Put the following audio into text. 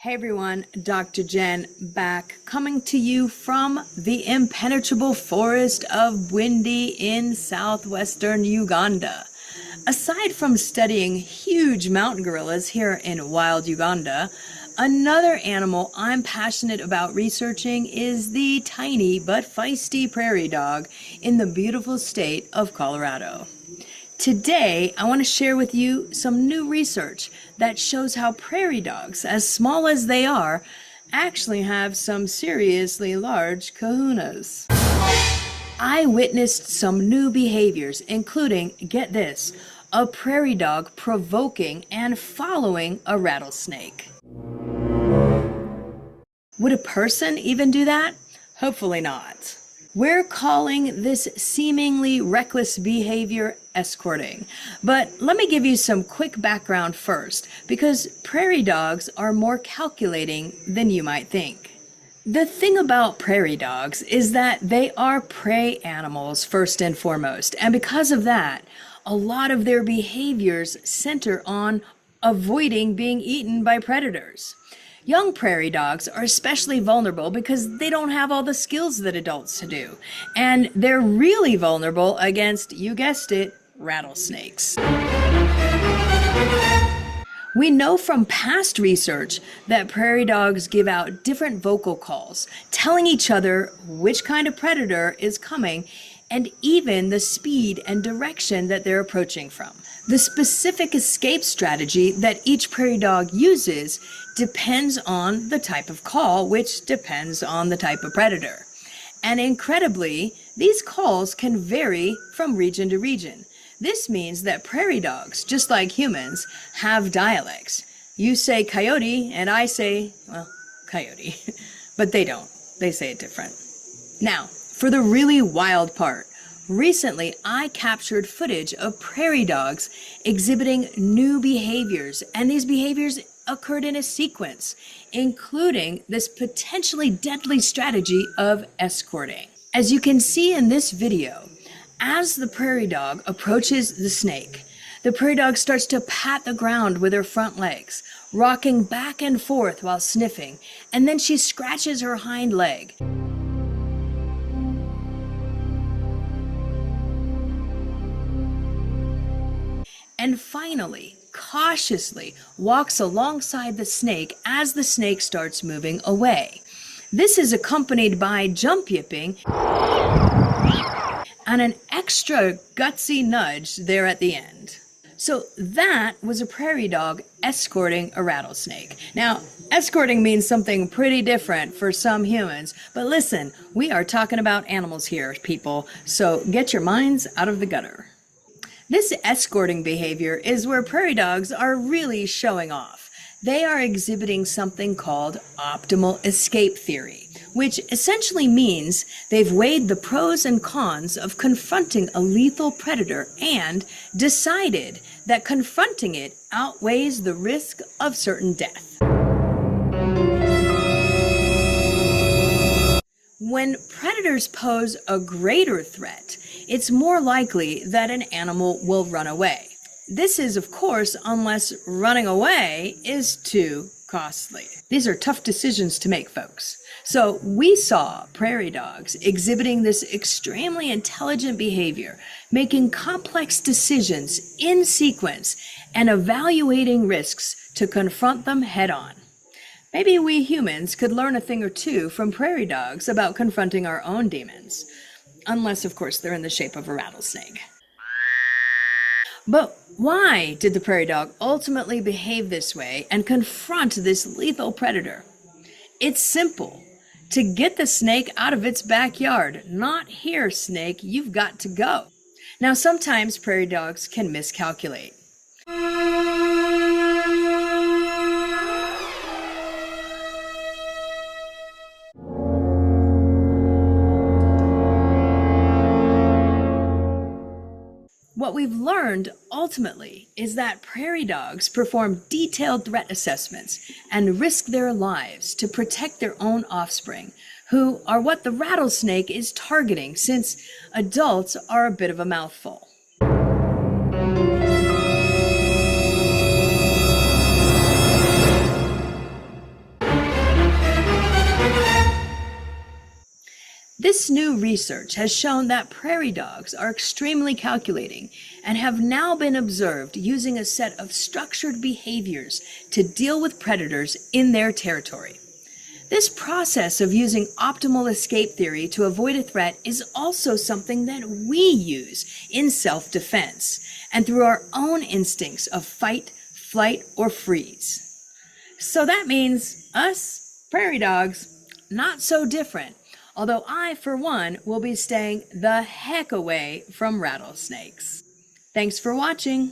Hey everyone, Dr. Jen back, coming to you from the impenetrable forest of Bwindi in southwestern Uganda. Aside from studying huge mountain gorillas here in wild Uganda, another animal I'm passionate about researching is the tiny but feisty prairie dog in the beautiful state of Colorado. Today, I want to share with you some new research that shows how prairie dogs, as small as they are, actually have some seriously large kahunas. I witnessed some new behaviors, including, get this, a prairie dog provoking and following a rattlesnake. Would a person even do that? Hopefully not. We're calling this seemingly reckless behavior escorting. But let me give you some quick background first, because prairie dogs are more calculating than you might think. The thing about prairie dogs is that they are prey animals first and foremost, and because of that, a lot of their behaviors center on avoiding being eaten by predators. Young prairie dogs are especially vulnerable because they don't have all the skills that adults do. And they're really vulnerable against, you guessed it, rattlesnakes. We know from past research that prairie dogs give out different vocal calls, telling each other which kind of predator is coming and even the speed and direction that they're approaching from. The specific escape strategy that each prairie dog uses depends on the type of call, which depends on the type of predator. And incredibly, these calls can vary from region to region. This means that prairie dogs, just like humans, have dialects. You say coyote, and I say, well, coyote. But they don't. They say it different. Now, for the really wild part, recently I captured footage of prairie dogs exhibiting new behaviors, and these behaviors occurred in a sequence, including this potentially deadly strategy of escorting. As you can see in this video, as the prairie dog approaches the snake, the prairie dog starts to pat the ground with her front legs, rocking back and forth while sniffing, and then she scratches her hind leg. And finally, cautiously walks alongside the snake as the snake starts moving away. This is accompanied by jump yipping and an extra gutsy nudge there at the end. So that was a prairie dog escorting a rattlesnake. Now, escorting means something pretty different for some humans, but listen, we are talking about animals here, people, so get your minds out of the gutter. This escorting behavior is where prairie dogs are really showing off. They are exhibiting something called optimal escape theory, which essentially means they've weighed the pros and cons of confronting a lethal predator and decided that confronting it outweighs the risk of certain death. When predators pose a greater threat, it's more likely that an animal will run away. This is, of course, unless running away is too costly. These are tough decisions to make, folks. So we saw prairie dogs exhibiting this extremely intelligent behavior, making complex decisions in sequence and evaluating risks to confront them head on. Maybe we humans could learn a thing or two from prairie dogs about confronting our own demons. Unless, of course, they're in the shape of a rattlesnake. But why did the prairie dog ultimately behave this way and confront this lethal predator? It's simple. To get the snake out of its backyard. Not here, snake, you've got to go. Now, sometimes prairie dogs can miscalculate. What we've learned ultimately is that prairie dogs perform detailed threat assessments and risk their lives to protect their own offspring, who are what the rattlesnake is targeting, since adults are a bit of a mouthful. This new research has shown that prairie dogs are extremely calculating and have now been observed using a set of structured behaviors to deal with predators in their territory. This process of using optimal escape theory to avoid a threat is also something that we use in self-defense and through our own instincts of fight, flight, or freeze. So that means us, prairie dogs, not so different, although I, for one, will be staying the heck away from rattlesnakes. Thanks for watching.